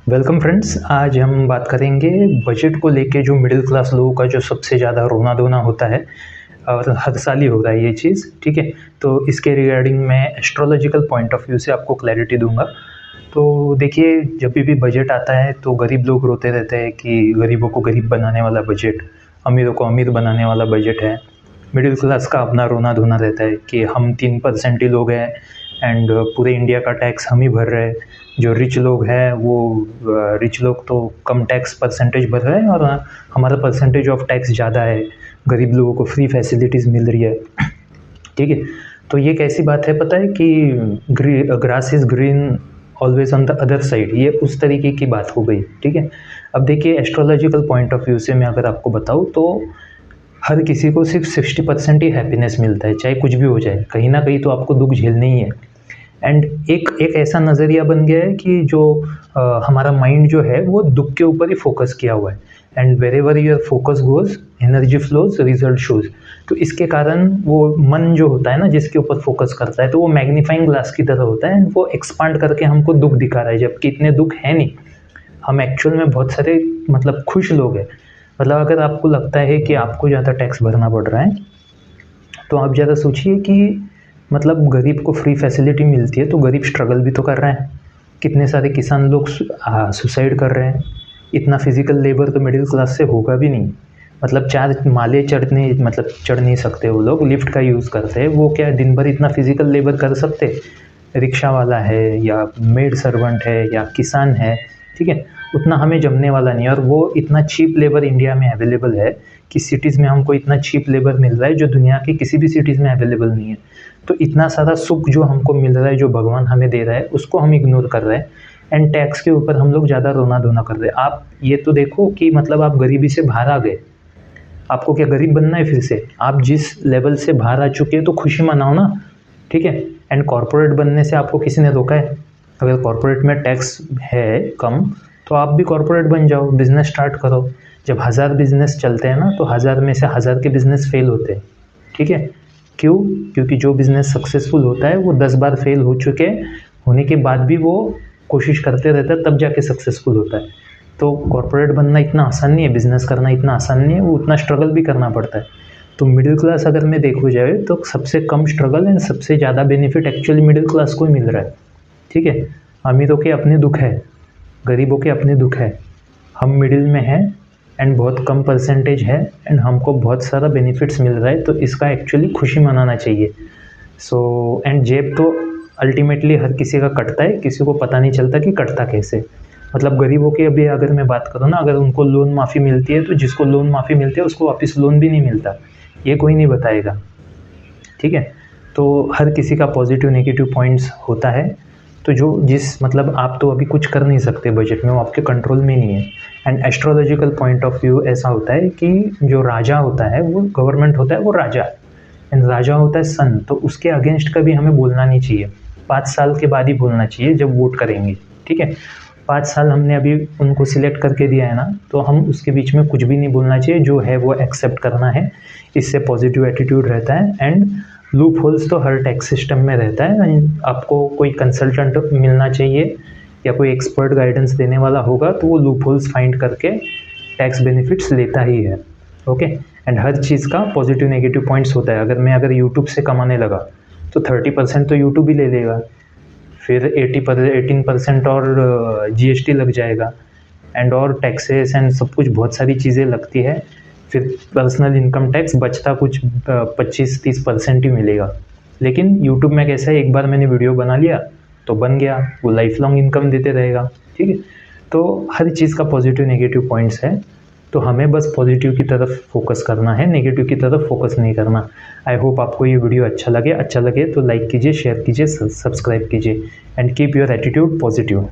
Welcome friends, आज हम बात करेंगे बजट को लेके जो मिडिल क्लास लोगों का जो सबसे ज़्यादा रोना धोना होता है और हर साल ही होता है ये चीज़। ठीक है, तो इसके रिगार्डिंग मैं एस्ट्रोलॉजिकल पॉइंट ऑफ व्यू से आपको क्लैरिटी दूंगा। तो देखिए, जब भी बजट आता है तो गरीब लोग रोते रहते हैं कि गरीबों को गरीब बनाने वाला बजट, अमीरों को अमीर बनाने वाला बजट है। मिडिल क्लास का अपना रोना धोना रहता है कि हम 3% ही लोग हैं एंड पूरे इंडिया का टैक्स हम ही भर रहे हैं। जो रिच लोग हैं वो रिच लोग तो कम टैक्स परसेंटेज भर रहे हैं और हमारा परसेंटेज ऑफ टैक्स ज़्यादा है। गरीब लोगों को फ्री फैसिलिटीज़ मिल रही है। ठीक है, तो ये कैसी बात है पता है कि grass is green always on the other side, ये उस तरीके की बात हो गई। ठीक है, अब देखिए एस्ट्रोलॉजिकल पॉइंट ऑफ व्यू से मैं अगर आपको बताऊँ तो हर किसी को सिर्फ 60% ही हैप्पीनेस मिलता है, चाहे कुछ भी हो जाए। कहीं ना कहीं तो आपको दुख झेलना ही है। एंड एक ऐसा नज़रिया बन गया है कि जो हमारा माइंड जो है वो दुख के ऊपर ही फोकस किया हुआ है। And wherever your focus goes energy flows result shows. तो इसके कारण वो मन जो होता है ना, जिसके ऊपर फोकस करता है, तो वो मैग्नीफाइंग ग्लास की तरह होता है एंड वो एक्सपांड करके हमको दुख दिखा रहा है, जबकि इतने दुख है नहीं। हम एक्चुअल में बहुत सारे खुश लोग हैं। अगर आपको लगता है कि आपको ज़्यादा टैक्स भरना पड़ रहा है तो आप ज़्यादा सोचिए कि गरीब को फ्री फैसिलिटी मिलती है तो गरीब स्ट्रगल भी तो कर रहा है। कितने सारे किसान लोग सुसाइड कर रहे हैं। इतना फिजिकल लेबर तो मिडिल क्लास से होगा भी नहीं। 4 माले चढ़ नहीं सकते वो लोग, लिफ्ट का यूज़ करते हैं। वो क्या दिन भर इतना फिजिकल लेबर कर सकते? रिक्शा वाला है या मेड सर्वेंट है या किसान है, ठीक है, उतना हमें जमने वाला नहीं है। और वो इतना चीप लेबर इंडिया में अवेलेबल है कि सिटीज़ में हमको इतना चीप लेबर मिल रहा है जो दुनिया की किसी भी सिटीज़ में अवेलेबल नहीं है। तो इतना सारा सुख जो हमको मिल रहा है, जो भगवान हमें दे रहा है, उसको हम इग्नोर कर रहे हैं एंड टैक्स के ऊपर हम लोग ज़्यादा रोना धोना कर रहे हैं। आप ये तो देखो कि आप गरीबी से बाहर आ गए। आपको क्या गरीब बनना है फिर से? आप जिस लेवल से बाहर आ चुके हैं तो खुशी मनाओ ना। ठीक है, एंड कॉर्पोरेट बनने से आपको किसी ने रोका है? अगर कॉर्पोरेट में टैक्स है कम तो आप भी कॉर्पोरेट बन जाओ, बिज़नेस स्टार्ट करो। जब 1000 बिज़नेस चलते हैं ना तो 1000 में से 1000 के बिज़नेस फेल होते हैं। ठीक है, क्यों? क्योंकि जो बिज़नेस सक्सेसफुल होता है वो 10 बार फेल हो चुके होने के बाद भी वो कोशिश करते रहता है, तब जाके सक्सेसफुल होता है। तो कॉर्पोरेट बनना इतना आसान नहीं है, बिज़नेस करना इतना आसान नहीं है, वो उतना स्ट्रगल भी करना पड़ता है। तो मिडिल क्लास अगर मैं देखो जाए तो सबसे कम स्ट्रगल एंड सबसे ज़्यादा बेनिफिट एक्चुअली मिडिल क्लास को ही मिल रहा है। ठीक है, अमीरों के अपने दुख है, गरीबों के अपने दुख है। हम मिडिल में हैं एंड बहुत कम परसेंटेज है एंड हमको बहुत सारा बेनिफिट्स मिल रहा है, तो इसका एक्चुअली खुशी मनाना चाहिए। एंड जेब तो अल्टीमेटली हर किसी का कटता है, किसी को पता नहीं चलता कि कटता कैसे। गरीबों की अभी अगर मैं बात करूँ ना, अगर उनको लोन माफ़ी मिलती है तो जिसको लोन माफ़ी मिलती है उसको वापस लोन भी नहीं मिलता, ये कोई नहीं बताएगा। ठीक है, तो हर किसी का पॉजिटिव नेगेटिव पॉइंट्स होता है। तो आप तो अभी कुछ कर नहीं सकते बजट में, वो आपके कंट्रोल में नहीं है। And astrological point of view ऐसा होता है कि जो राजा होता है वो गवर्नमेंट होता है, वो राजा एंड राजा होता है सन। तो उसके अगेंस्ट कभी हमें बोलना नहीं चाहिए। 5 साल के बाद ही बोलना चाहिए जब वोट करेंगे। ठीक है, 5 साल हमने अभी उनको सिलेक्ट करके दिया है ना, तो हम उसके बीच में कुछ भी नहीं बोलना चाहिए। जो है वो एक्सेप्ट करना है, इससे पॉजिटिव एटीट्यूड रहता है। एंड लूप होल्स तो हर टैक्स सिस्टम में रहता है। आपको कोई कंसल्टेंट मिलना चाहिए या कोई एक्सपर्ट गाइडेंस देने वाला होगा तो वो लूप होल्स फाइंड करके टैक्स बेनिफिट्स लेता ही है। ओके, एंड हर चीज़ का पॉजिटिव नेगेटिव पॉइंट्स होता है। अगर यूट्यूब से कमाने लगा तो 30% तो यूट्यूब ही ले लेगा, फिर 18% और GST लग जाएगा एंड और टैक्सेस एंड सब कुछ बहुत सारी चीज़ें लगती है। फिर पर्सनल इनकम टैक्स बचता कुछ 25-30% ही मिलेगा। लेकिन यूट्यूब में कैसा है, एक बार मैंने वीडियो बना लिया तो बन गया, वो लाइफ लॉन्ग इनकम देते रहेगा। ठीक है, तो हर चीज़ का पॉजिटिव नेगेटिव पॉइंट्स है, तो हमें बस पॉजिटिव की तरफ फोकस करना है, नेगेटिव की तरफ फोकस नहीं करना। आई होप आपको ये वीडियो अच्छा लगे तो लाइक कीजिए, शेयर कीजिए, सब्सक्राइब कीजिए and keep your attitude positive.